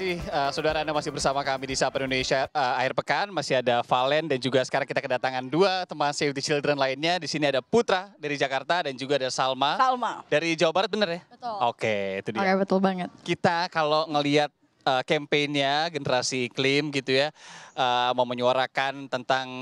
kasih saudara Anda masih bersama kami di Sapa Indonesia akhir pekan. Masih ada Valen dan juga sekarang kita kedatangan dua teman Save the Children lainnya. Di sini ada Putra dari Jakarta dan juga ada Salma. Dari Jawa Barat, bener ya? Betul. Oke, itu dia. Oke, betul banget. Kita kalau ngelihat campaign-nya generasi iklim gitu ya, mau menyuarakan tentang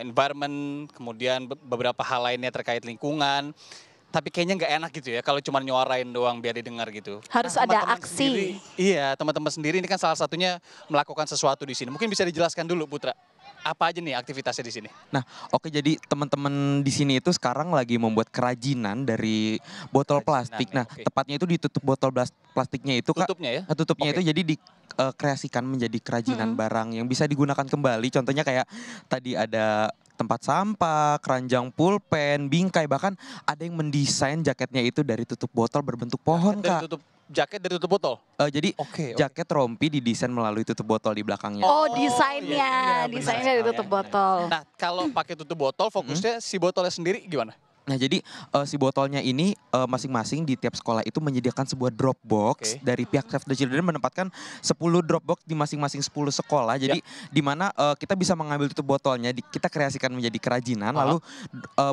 environment, kemudian beberapa hal lainnya terkait lingkungan. Tapi kayaknya nggak enak gitu ya kalau cuma nyuarain doang biar didengar gitu. Harus ada teman-teman aksi. Sendiri, iya, teman-teman sendiri ini kan salah satunya melakukan sesuatu di sini. Mungkin bisa dijelaskan dulu, Putra. Apa aja nih aktivitasnya di sini? Nah, oke, jadi teman-teman di sini itu sekarang lagi membuat kerajinan dari botol plastik. Nah, oke. tepatnya itu ditutup botol plastiknya itu, Kak. Tutupnya ya? Tutupnya Oke. itu jadi dikreasikan menjadi kerajinan barang yang bisa digunakan kembali. Contohnya kayak tadi ada tempat sampah, keranjang pulpen, bingkai, bahkan ada yang mendesain jaketnya itu dari tutup botol berbentuk pohon, Kak. Jaket dari tutup botol? Jadi Oke. jaket rompi didesain melalui tutup botol di belakangnya. Oh, iya, desainnya, iya, desainnya benar. dari tutup botol. Nah, kalau pakai tutup botol, fokusnya si botolnya sendiri gimana? Nah, jadi si botolnya ini masing-masing di tiap sekolah itu menyediakan sebuah drop box. Dari pihak Save the Children menempatkan 10 drop box di masing-masing 10 sekolah. Jadi di mana kita bisa mengambil tutup botolnya, kita kreasikan menjadi kerajinan. Lalu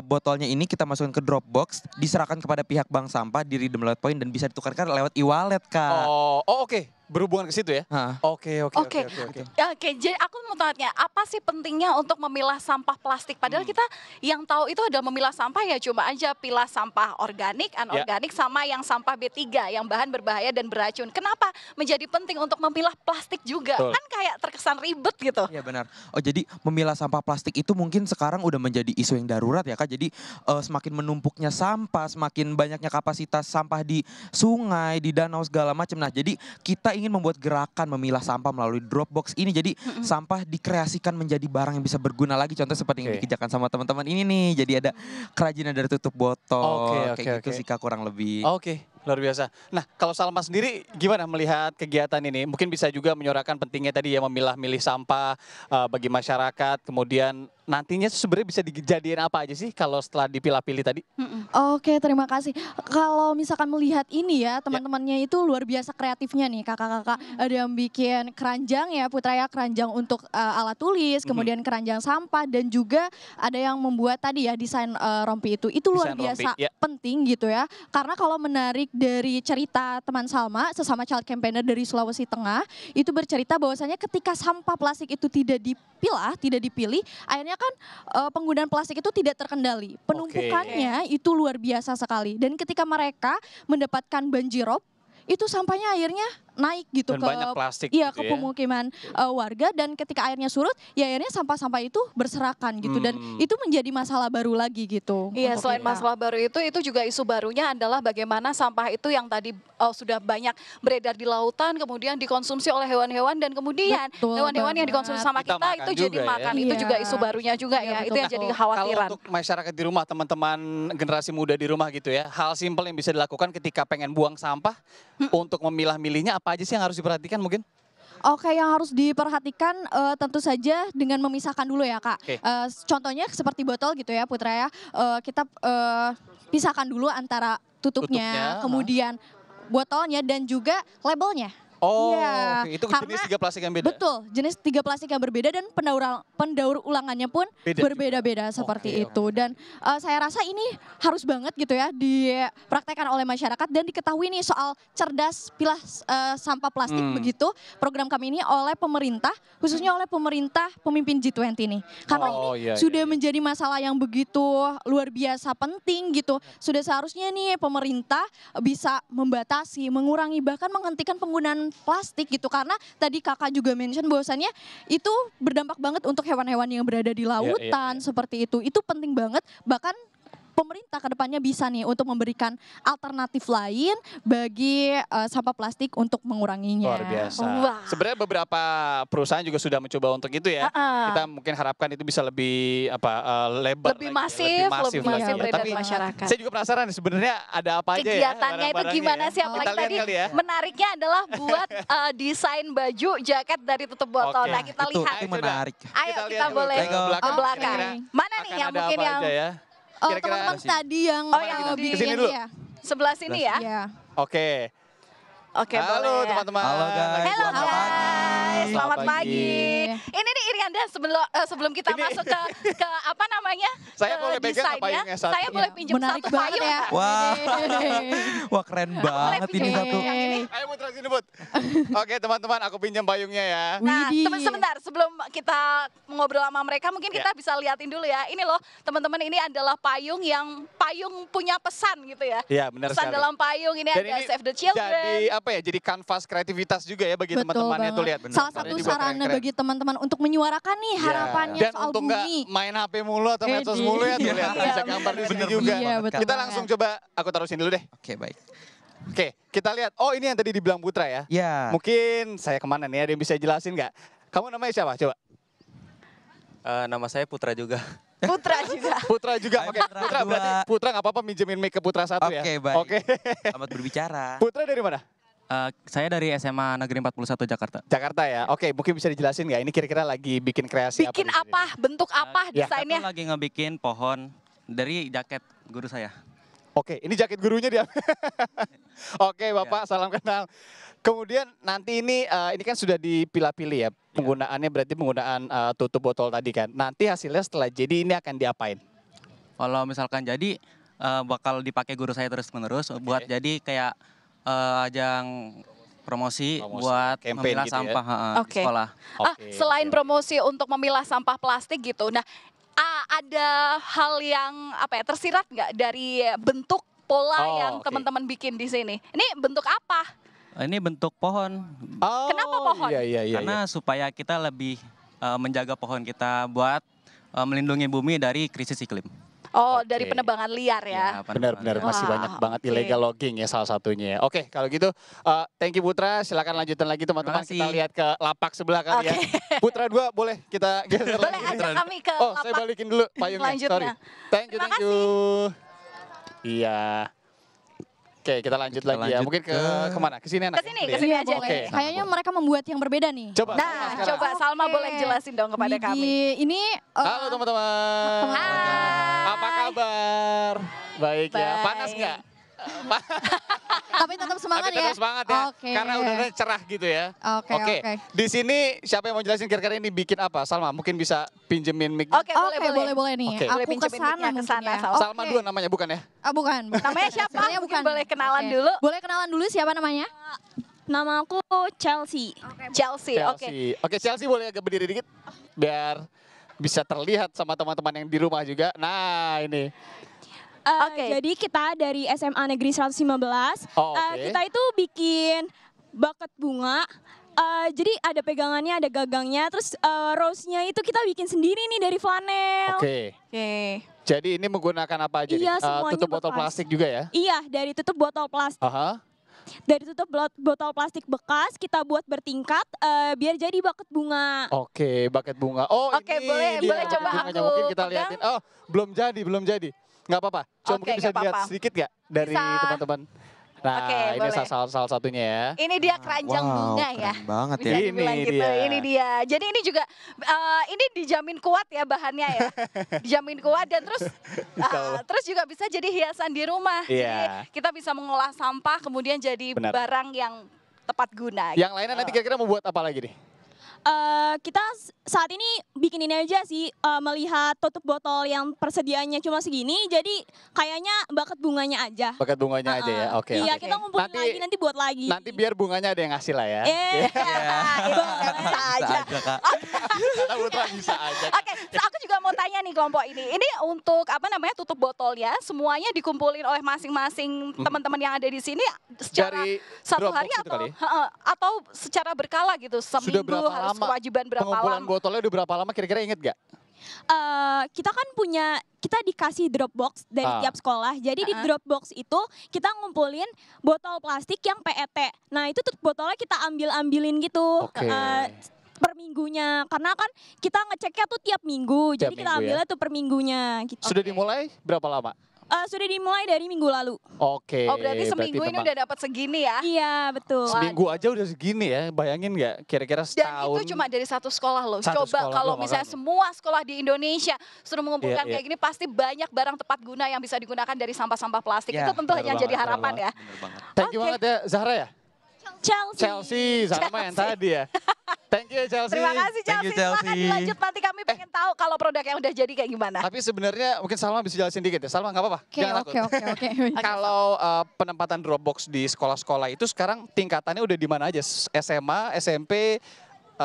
botolnya ini kita masukkan ke drop box, diserahkan kepada pihak bank sampah di Redeem Lewat Poin dan bisa ditukarkan lewat e-wallet, Kak. Oke. Berhubungan ke situ ya? Oke. Oke, jadi aku mau tanya, apa sih pentingnya untuk memilah sampah plastik? Padahal kita yang tahu itu adalah memilah sampah ya cuma aja pilah sampah organik, anorganik, sama yang sampah B3 yang bahan berbahaya dan beracun. Kenapa menjadi penting untuk memilah plastik juga? Betul. Kan kayak terkesan ribet gitu. Iya, benar. Jadi memilah sampah plastik itu mungkin sekarang udah menjadi isu yang darurat ya, Kak. Jadi semakin menumpuknya sampah, semakin banyaknya kapasitas sampah di sungai, di danau segala macam. Nah, jadi kita ingin membuat gerakan memilah sampah melalui Dropbox ini. Jadi sampah dikreasikan menjadi barang yang bisa berguna lagi. Contoh seperti yang dikerjakan sama teman-teman ini nih. Jadi ada kerajinan dari tutup botol. Kayak gitu sih, Kak, kurang lebih. Oke, luar biasa. Nah, kalau Salma sendiri gimana melihat kegiatan ini? Mungkin bisa juga menyuarakan pentingnya tadi ya memilah-milih sampah bagi masyarakat. Kemudian nantinya sebenarnya bisa dijadiin apa aja sih kalau setelah dipilah-pilih tadi? Oke, terima kasih. Kalau misalkan melihat ini ya, teman-temannya itu luar biasa kreatifnya nih, kakak-kakak. Ada yang bikin keranjang ya, Putra ya, keranjang untuk alat tulis, kemudian keranjang sampah, dan juga ada yang membuat tadi ya desain rompi itu. Itu luar Desain biasa rompi, ya. penting gitu ya. Karena kalau menarik dari cerita teman Salma, sesama child campaigner dari Sulawesi Tengah, itu bercerita bahwasanya ketika sampah plastik itu tidak dipilah, tidak dipilih, akhirnya kan penggunaan plastik itu tidak terkendali. Penumpukannya itu luar biasa sekali. Dan ketika mereka mendapatkan banjirop, itu sampahnya akhirnya naik gitu Dan ke banyak plastik iya, gitu ke ya. pemukiman warga, dan ketika airnya surut ya akhirnya sampah-sampah itu berserakan gitu, dan itu menjadi masalah baru lagi gitu. Iya, untuk selain kita. masalah baru itu juga isu barunya adalah bagaimana sampah itu yang tadi sudah banyak beredar di lautan, kemudian dikonsumsi oleh hewan-hewan, dan kemudian Betul hewan-hewan yang banget. dikonsumsi sama Kita kita makan itu jadi juga ya. makan. Itu Iya. juga isu barunya juga Iya, ya, betul, itu yang jadi betul. kekhawatiran. Kalau untuk masyarakat di rumah, teman-teman generasi muda di rumah gitu ya, hal simpel yang bisa dilakukan ketika pengen buang sampah untuk memilah-milihnya apa aja sih yang harus diperhatikan mungkin? Oke, yang harus diperhatikan tentu saja dengan memisahkan dulu ya, Kak. Oke. Contohnya seperti botol gitu ya, Putra ya. Kita pisahkan dulu antara tutupnya, kemudian botolnya, dan juga labelnya. Iya, Oke. Itu karena jenis 3 plastik yang beda? Betul, jenis 3 plastik yang berbeda, dan pendaur ulangannya pun Beda berbeda-beda seperti itu. Dan saya rasa ini harus banget gitu ya dipraktekkan oleh masyarakat dan diketahui nih soal cerdas pilah sampah plastik begitu. Program kami ini oleh pemerintah, khususnya oleh pemerintah pemimpin G20 nih. Karena ini sudah menjadi masalah yang begitu luar biasa penting gitu. Sudah seharusnya nih pemerintah bisa membatasi, mengurangi, bahkan menghentikan penggunaan plastik gitu, karena tadi kakak juga mention bahwasannya itu berdampak banget untuk hewan-hewan yang berada di lautan seperti itu penting banget. Bahkan pemerintah kedepannya bisa nih untuk memberikan alternatif lain bagi sampah plastik untuk menguranginya. Luar biasa. Wah. Sebenarnya beberapa perusahaan juga sudah mencoba untuk itu ya. Kita mungkin harapkan itu bisa lebih lebar, Lebih lagi, masif lagi. beredar Tapi di masyarakat. saya juga penasaran nih sebenarnya ada apa aja ya Kegiatannya itu barang-barangnya gimana ya. sih? Apalagi Kita lihat tadi kali ya. menariknya adalah buat desain baju jaket dari tutup botol. Oke. Nah, kita Itu lihat. menarik. Ayo Kita kita lihat dulu boleh ke ke belakang. kira-kira Mana nih akan yang ada mungkin apa yang aja ya? Kira-kira Teman-teman tadi yang yang bikin kesini dulu. ya. sebelah sini ya? Iya. Oke. Oke, Halo boleh. teman-teman. Halo, guys. Halo, Selamat guys. Selamat pagi. pagi. Ini nih Irianda sebelum kita Ini- masuk ke apa namanya? Saya ke boleh pegang nggak desainnya, payungnya satu? saya boleh pinjam Menarik satu banget payung ya. nggak? Wah. Wede. Wah keren banget ini pinjam satu. yang ini. Ayo Putra sini Put. Oke teman-teman aku pinjam payungnya ya. Nah, Widih. sebentar sebelum kita ngobrol sama mereka, mungkin kita Ya. bisa liatin dulu ya. Ini loh, teman-teman, ini adalah payung yang punya pesan gitu ya. Iya benar Pesan sekali. dalam payung ini Dan ada ini Save the Children. jadi apa ya? Jadi kanvas kreativitas juga ya bagi Betul teman-teman banget. itu lihat. Salah Jadi satu dibuat sarana keren-keren. bagi teman-teman untuk menyuarakan nih Iya. harapannya Dan soal untuk nggak bumi. main HP mulu atau medsos Edi. mulu ya tuh lihat Iya, bisa gambar di sini bener. juga. Iya, betul Kita banget. langsung coba aku taruh sini dulu deh. Oke baik. Oke, kita lihat. Oh ini yang tadi dibilang Putra ya. Ya. Mungkin saya kemana nih? Ada yang bisa jelasin nggak? Kamu namanya siapa? Coba. Nama saya Putra juga. Putra juga. Putra juga. Hai, Oke, Putra Putra kedua. berarti Putra nggak apa-apa minjemin mic ke Putra satu ya. Oke, baik. Oke. Selamat berbicara. Putra dari mana? Saya dari SMA Negeri 41 Jakarta. Jakarta ya. Oke, mungkin bisa dijelasin nggak? Ini kira-kira lagi bikin kreasi Bikin di sini? apa? Bentuk apa Ya. Saya desainnya? lagi ngebikin pohon dari jaket guru saya. Oke, ini jaket gurunya dia. Oke, Bapak, salam kenal. Kemudian nanti ini kan sudah dipilah-pilih ya. Penggunaannya berarti penggunaan tutup botol tadi kan. Nanti hasilnya setelah jadi ini akan diapain? Kalau misalkan jadi bakal dipakai guru saya terus-menerus buat jadi kayak ajang promosi Promosi, buat campaign memilah gitu ya. sampah di Oke. sekolah. Oke, Selain oke. promosi untuk memilah sampah plastik gitu. Nah, ada hal yang tersirat nggak dari bentuk pola Oh, yang oke. teman-teman bikin di sini? Ini bentuk apa? Ini bentuk pohon Oh, Kenapa pohon? Iya, iya, iya. karena supaya kita lebih menjaga pohon kita buat melindungi bumi dari krisis iklim. Oh, Oke. dari penebangan liar ya. Benar-benar masih Wah, banyak banget oke. illegal logging ya salah satunya ya. Oke, kalau gitu thank you Putra, silakan lanjutan lagi teman-teman. Terima kasih. Kita lihat ke lapak sebelah kali ya. Putra 2 boleh kita geser Boleh lagi. ajak kami ke Oh, saya lapak. balikin dulu payungnya. Selanjutnya. Sorry. Thank you, Terima thank you. Iya. Oke, kita lanjut Kita lagi ya. lanjut Mungkin ke- kemana? Ke sini enak. Ke sini, ya? ke sini Iya, aja boleh. nih. Kayaknya mereka membuat yang berbeda nih. Coba. Nah, sekarang. coba Salma Oke. boleh jelasin dong kepada Widih, kami. Ini Halo teman-teman. Hai. Apa kabar? Baik ya. Baik. Panas nggak? tapi tetap semangat Tapi ya. tetap semangat ya. Oke. Karena udaranya cerah gitu ya. Oke, oke. Di sini siapa yang mau jelasin kira-kira ini bikin apa? Salma mungkin bisa pinjemin mic. Oke, Oke, boleh nih. Oke. Boleh Aku pinjemin kesana mic-nya ke mungkin sana, ya. Salma. Salma Oke. dua namanya bukan ya? Bukan. Namanya siapa? Sebenarnya Mungkin boleh kenalan Oke. dulu. Boleh kenalan dulu siapa namanya? Nama aku Chelsea. Chelsea, oke. Chelsea. Oke, Chelsea boleh agak berdiri dikit biar bisa terlihat sama teman-teman yang di rumah juga. Nah, ini. Oke. Jadi kita dari SMA Negeri 115. Oh, oke. Kita itu bikin bucket bunga. Jadi ada pegangannya, ada gagangnya. Terus rose-nya itu kita bikin sendiri nih dari flanel. Oke. Oke. Jadi ini menggunakan apa aja Iya, nih? semuanya Tutup botol bekas. plastik juga ya? Iya, dari tutup botol plastik. Aha. Dari tutup botol plastik bekas kita buat bertingkat biar jadi bucket bunga. Oke, bucket bunga. Oh, Oke, ini boleh dia coba bunganya. aku Mungkin kita pegang. liatin. Oh, belum jadi. Nggak apa-apa. Coba Oke, mungkin bisa nggak dilihat apa-apa. sedikit nggak dari Bisa. teman-teman. Nah, Oke, ini boleh. salah satunya ya. Ini dia keranjang bunga ya. Keren banget Bisa ya. Ini dibilang gitu. dia. Ini dia. Jadi ini juga ini dijamin kuat ya bahannya ya. Dijamin kuat dan terus Insya Allah. terus juga bisa jadi hiasan di rumah. Iya. Jadi kita bisa mengolah sampah kemudian jadi Benar. barang yang tepat guna. Yang lainnya nanti kira-kira mau buat apa lagi nih? Kita saat ini bikin ini aja sih, melihat tutup botol yang persediaannya cuma segini, jadi kayaknya bucket bunganya aja. Bucket bunganya aja ya. Oke. Iya, oke. kita ngumpulin lagi, nanti buat lagi. Nanti biar bunganya ada yang ngasih lah ya. Itu nggak bisa aja. Kak. Kata Putra bisa aja. Oke, so aku juga mau tanya nih kelompok ini. Ini untuk tutup botolnya semuanya dikumpulin oleh masing-masing teman-teman yang ada di sini secara Dari satu Dropbox hari itu atau kali? atau secara berkala gitu. Sudah Seminggu berapa harus lama? kewajiban berapa Pengumpulan lama? botolnya udah berapa lama kira-kira inget gak? Kita kan kita dikasih Dropbox dari tiap sekolah. Jadi di Dropbox itu kita ngumpulin botol plastik yang PET. Nah itu tuh botolnya kita ambilin gitu. Oke. Per minggunya, karena kan kita ngeceknya tuh tiap minggu, Tiap jadi kita minggu ya. ambilnya tuh per minggunya gitu. Sudah dimulai berapa lama? Sudah dimulai dari minggu lalu. Oke. Oh berarti seminggu ini memang udah dapat segini ya? Iya betul. seminggu aja udah segini ya. Bayangin nggak kira-kira Dan setahun. itu cuma dari satu sekolah loh. Satu Coba sekolah kalau doang, misalnya makanya. semua sekolah di Indonesia suruh mengumpulkan Iya, kayak gini, pasti banyak barang tepat guna yang bisa digunakan dari sampah-sampah plastik. Iya, Itu tentu bener yang banget, jadi bener harapan banget. ya. Bener banget. Thank you Oke. banget ya Zahra ya. Chelsea. Chelsea sama yang tadi ya. Thank you Chelsea. Terima kasih Thank you, Chelsea. Silakan Chelsea. dilanjut, nanti kami pengen tahu kalau produk yang udah jadi kayak gimana. Tapi sebenarnya mungkin Salma bisa jelasin dikit ya. Salma nggak apa-apa. Oke, Jangan takut. oke. Kalau penempatan Dropbox di sekolah-sekolah itu sekarang tingkatannya udah di mana aja? SMA, SMP,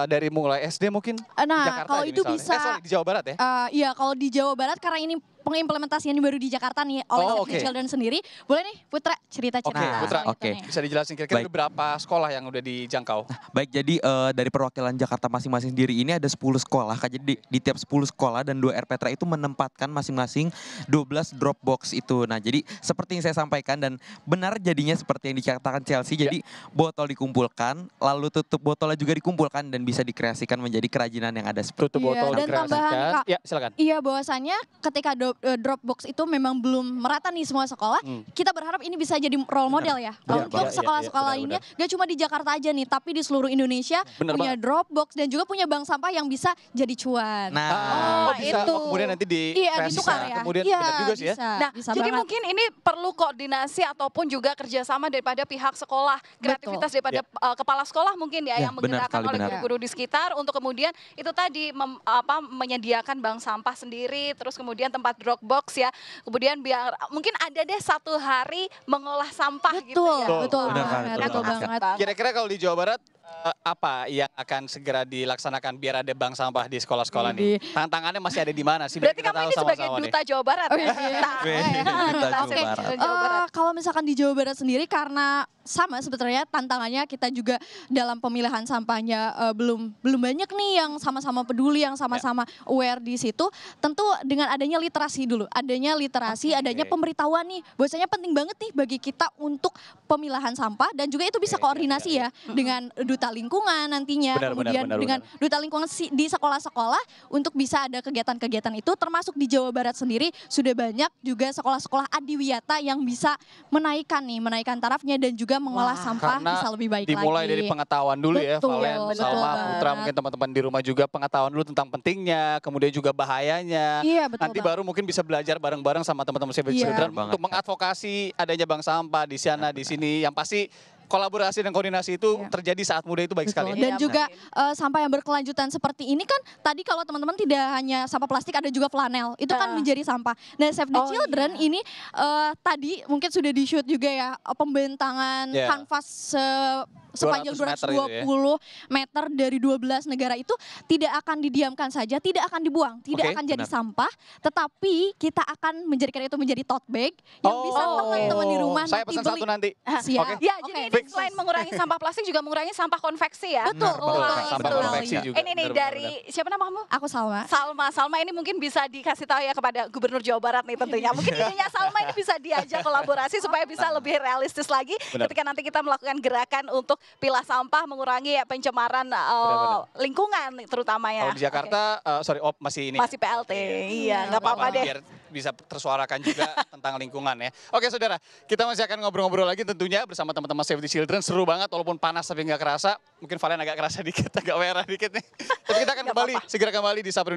dari mulai SD mungkin? Nah, Jakarta kalau aja itu misalnya. bisa Sorry, di Jawa Barat ya? Iya, kalau di Jawa Barat karena ini pengimplementasian baru di Jakarta nih oleh Oh, Save the oke. Children sendiri. Boleh nih Putra cerita-cerita. Oke, Nah, Putra. soal itu oke. nih. Bisa dijelasin kira-kira Baik. ada berapa sekolah yang udah dijangkau? Baik, jadi dari perwakilan Jakarta masing-masing sendiri ini ada 10 sekolah. Kak. Jadi di tiap 10 sekolah dan 2 RPTRA itu menempatkan masing-masing 12 Dropbox itu. Nah, jadi seperti yang saya sampaikan dan benar jadinya seperti yang dikatakan Chelsea. Jadi botol dikumpulkan, lalu tutup botolnya juga dikumpulkan dan bisa dikreasikan menjadi kerajinan yang ada seperti Tutup Iya, botol dan dikreasikan. tambahan, Kak. Ya, silakan. Iya, bahwasannya ketika Dropbox itu memang belum merata nih semua sekolah, kita berharap ini bisa jadi role model ya. Benar, Untuk iya, sekolah-sekolah iya, lainnya, gak cuma di Jakarta aja nih, tapi di seluruh Indonesia Benar punya Dropbox dan juga punya bank sampah yang bisa jadi cuan. Nah, bisa itu. kemudian nanti Iya, kreasikan, ditukar ya. Kemudian Iya, benar juga sih ya. bisa, Nah, bisa jadi banget. mungkin ini perlu koordinasi ataupun juga kerjasama daripada pihak sekolah, kreativitas daripada kepala sekolah mungkin ya, Ya, yang benar menggerakkan sekali, oleh benar. guru-guru di sekitar untuk kemudian itu tadi menyediakan bank sampah sendiri, terus kemudian tempat Dropbox ya, kemudian biar mungkin ada deh satu hari mengolah sampah gitu ya. Betul Benar, banget, betul betul banget. banget. Kira-kira kalau di Jawa Barat apa yang akan segera dilaksanakan biar ada bank sampah di sekolah-sekolah nih? Tantangannya masih ada di mana sih? Biar Berarti kita kamu tahu ini sebagai sama-sama nih. duta Jawa Barat ya? iya. Duta Jawa Oke, Barat. Jawa Barat. Kalau misalkan di Jawa Barat sendiri karena sama sebetulnya tantangannya kita juga dalam pemilihan sampahnya belum banyak nih yang sama-sama peduli, yang sama-sama aware di situ. Tentu dengan adanya literasi dulu, adanya pemberitahuan nih. Bahwasanya penting banget nih bagi kita untuk pemilahan sampah dan juga itu bisa koordinasi ya dengan duta lingkungan nantinya, kemudian dengan duta lingkungan di sekolah-sekolah untuk bisa ada kegiatan-kegiatan itu, termasuk di Jawa Barat sendiri sudah banyak juga sekolah-sekolah adiwiyata yang bisa menaikkan tarafnya dan juga mengolah sampah Karena bisa lebih baik dimulai lagi. dari pengetahuan dulu ya, Betul, Valen, betul Salma, banget. Putra, mungkin teman-teman di rumah juga pengetahuan dulu tentang pentingnya, kemudian juga bahayanya. Iya, betul Nanti banget. baru mungkin bisa belajar bareng-bareng sama teman-teman Save the Iya. Children Banget, untuk mengadvokasi adanya bank sampah di sana, di sini. Yang pasti kolaborasi dan koordinasi itu terjadi saat muda itu baik sekali. Betul. Dan Iya, juga sampah yang berkelanjutan seperti ini kan tadi kalau teman-teman tidak hanya sampah plastik, ada juga flanel. Itu kan menjadi sampah. Nah, Save the Children ini tadi mungkin sudah di-shoot juga ya pembentangan kanvas sepanjang 200 meter 220 meter dari 12 negara itu tidak akan didiamkan saja, tidak akan dibuang, tidak Oke, akan jadi benar. sampah, tetapi kita akan menjadikan itu menjadi tote bag yang bisa teman-teman di rumah Saya nanti pesan beli. satu nanti. Siap. Oke. Ya, Oke. jadi ini selain mengurangi sampah plastik juga mengurangi sampah konveksi ya. Betul, Betul, sampah betul. konveksi juga. Ini nih Benar, dari siapa nama kamu? Aku Salma. Salma ini mungkin bisa dikasih tahu ya kepada Gubernur Jawa Barat nih tentunya. Mungkin idenya Salma ini bisa diajak kolaborasi supaya bisa lebih realistis lagi ketika nanti kita melakukan gerakan untuk pilah sampah, mengurangi pencemaran lingkungan terutama ya. Kalau di Jakarta, masih ini. Masih PLT, iya nggak apa-apa deh. Biar bisa tersuarakan juga tentang lingkungan ya. Oke saudara, kita masih akan ngobrol-ngobrol lagi tentunya bersama teman-teman Save the Children. Seru banget walaupun panas tapi nggak kerasa. Mungkin Valen agak kerasa dikit, agak merah dikit nih. Tapi kita akan segera kembali di Sapri